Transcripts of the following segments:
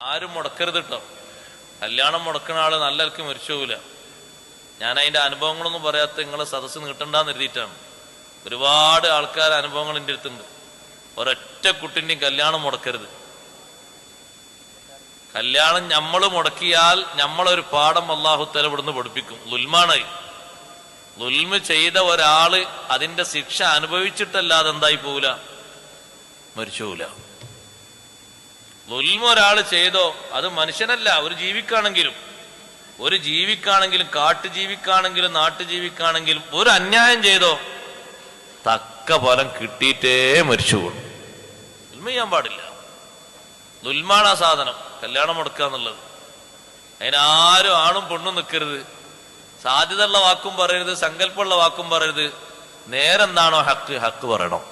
ആരും മുടക്കരുത് കേട്ടോ. കല്യാണം മുടക്കുന്ന ആള് നല്ലവർക്ക് മരിച്ചു പോകില്ല. ഞാൻ അതിന്റെ അനുഭവങ്ങളൊന്നും പറയാത്ത നിങ്ങളെ സദസ്സ് നീട്ടണ്ടെന്ന് എഴുതിയിട്ടാണ്. ഒരുപാട് ആൾക്കാർ അനുഭവങ്ങൾ എൻ്റെ അടുത്തുണ്ട്. ഒരൊറ്റ കുട്ടിൻ്റെയും കല്യാണം മുടക്കരുത്. കല്യാണം നമ്മൾ മുടക്കിയാൽ നമ്മളൊരു പാഠം അല്ലാഹു തആല ഇവിടുന്ന് പഠിപ്പിക്കും. ലുൽമാണ്. ലുൽമ ചെയ്ത ഒരാള് അതിന്റെ ശിക്ഷ അനുഭവിച്ചിട്ടല്ലാതെ എന്തായി പോവില്ല, മരിച്ചു പോവില്ല. ലുൽമ ഒരാള് ചെയ്തോ, അത് മനുഷ്യനല്ല, ഒരു ജീവിക്കാണെങ്കിലും കാട്ടുജീവിക്കാണെങ്കിലും നാട്ടുജീവിക്കാണെങ്കിലും ഒരു അന്യായം ചെയ്തോ തക്ക ഫലം കിട്ടിയിട്ടേ മരിച്ചു പോകും. ലുൽമ ചെയ്യാൻ പാടില്ല. ലുൽമാണ് ആ സാധനം, കല്യാണം മുടക്കുക എന്നുള്ളത്. അതിനാരും ആണും പെണ്ണും നിൽക്കരുത്. സാധ്യതയുള്ള വാക്കും പറയരുത്, സങ്കല്പമുള്ള വാക്കും പറയരുത്. നേരെന്താണോ ഹക്ക് പറയണം.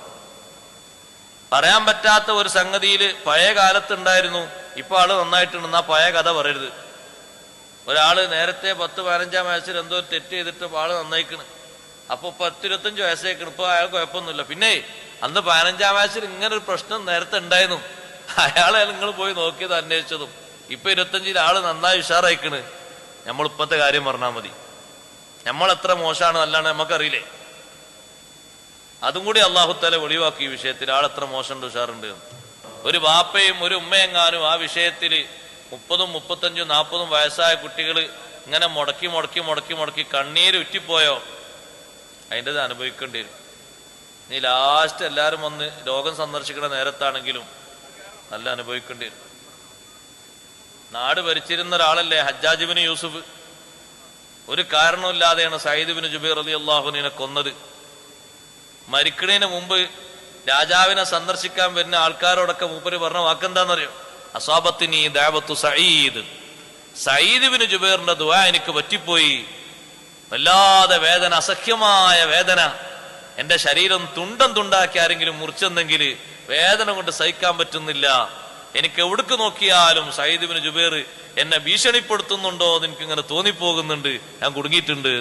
പറയാൻ പറ്റാത്ത ഒരു സംഗതിയിൽ പഴയ കാലത്ത് ഉണ്ടായിരുന്നു, ഇപ്പൊ ആള് നന്നായിട്ടുണ്ടെന്നാ പഴയ കഥ പറയരുത്. ഒരാള് നേരത്തെ 10-15 വയസ്സിൽ എന്തോ ഒരു തെറ്റ് ചെയ്തിട്ട് ആള് നന്നായിക്കണ്, അപ്പൊ 10-25 വയസ്സേക്കണ്, ഇപ്പൊ അയാൾ കുഴപ്പമൊന്നുമില്ല. പിന്നെ അന്ന് 15 വയസ്സിൽ ഇങ്ങനെ ഒരു പ്രശ്നം നേരത്തെ ഉണ്ടായിരുന്നു, അയാളെ നിങ്ങൾ പോയി നോക്കിയത് അന്വേഷിച്ചതും ഇപ്പൊ 25 ആള് നന്നായി ഉഷാറായിക്കണ്. നമ്മളിപ്പത്തെ കാര്യം പറഞ്ഞാൽ മതി. നമ്മളെത്ര മോശമാണ് അല്ലാണ്ട് നമുക്കറിയില്ലേ? അതും കൂടി അല്ലാഹു തആല വെളിവാക്കി ഈ വിഷയത്തിൽ. ആളെത്ര മോശമുണ്ട് ഉഷാറുണ്ട്. ഒരു ബാപ്പയും ഒരു ഉമ്മയെങ്ങാനും ആ വിഷയത്തിൽ 30, 35, 40 വയസ്സായ കുട്ടികൾ ഇങ്ങനെ മുടക്കി കണ്ണീര് ഉറ്റിപ്പോയോ അതിൻ്റെത് അനുഭവിക്കേണ്ടി വരും. നീ ലാസ്റ്റ് എല്ലാവരും വന്ന് രോഗം സന്ദർശിക്കുന്ന നേരത്താണെങ്കിലും നല്ല അനുഭവിക്കേണ്ടി വരും. നാട് ഭരിച്ചിരുന്ന ഒരാളല്ലേ ഹജ്ജാജ് ഇബ്നു യൂസുഫ്. ഒരു കാരണമില്ലാതെയാണ് സയ്യിദ് ഇബ്നു ജുബൈർ റളിയല്ലാഹു അൻഹുവിനെ കൊന്നത്. മരിക്കണേന് മുമ്പ് രാജാവിനെ സന്ദർശിക്കാൻ വരുന്ന ആൾക്കാരോടൊക്കെ മൂപ്പര് പറഞ്ഞ വാക്കെന്താണെന്നറിയോ? അസ്വാബത്തിനി ദഅവത്തു സഈദ്. സയ്യിദ് ഇബ്നു ജുബൈറിന്റെ ദുആ എനിക്ക് പറ്റിപ്പോയി. വല്ലാതെ വേദന, അസഖ്യമായ വേദന. എന്റെ ശരീരം തുണ്ടം തുണ്ടാക്കി ആരെങ്കിലും മുറിച്ചെന്നെങ്കിൽ വേദന കൊണ്ട് സഹിക്കാൻ പറ്റുന്നില്ല. എനിക്ക് എവിടേക്ക് നോക്കിയാലും സയ്യിദ് ഇബ്നു ജുബൈർ എന്നെ ഭീഷണിപ്പെടുത്തുന്നുണ്ടോ എന്ന് എനിക്കിങ്ങനെ തോന്നിപ്പോകുന്നുണ്ട്. ഞാൻ കുടുങ്ങിയിട്ടുണ്ട്.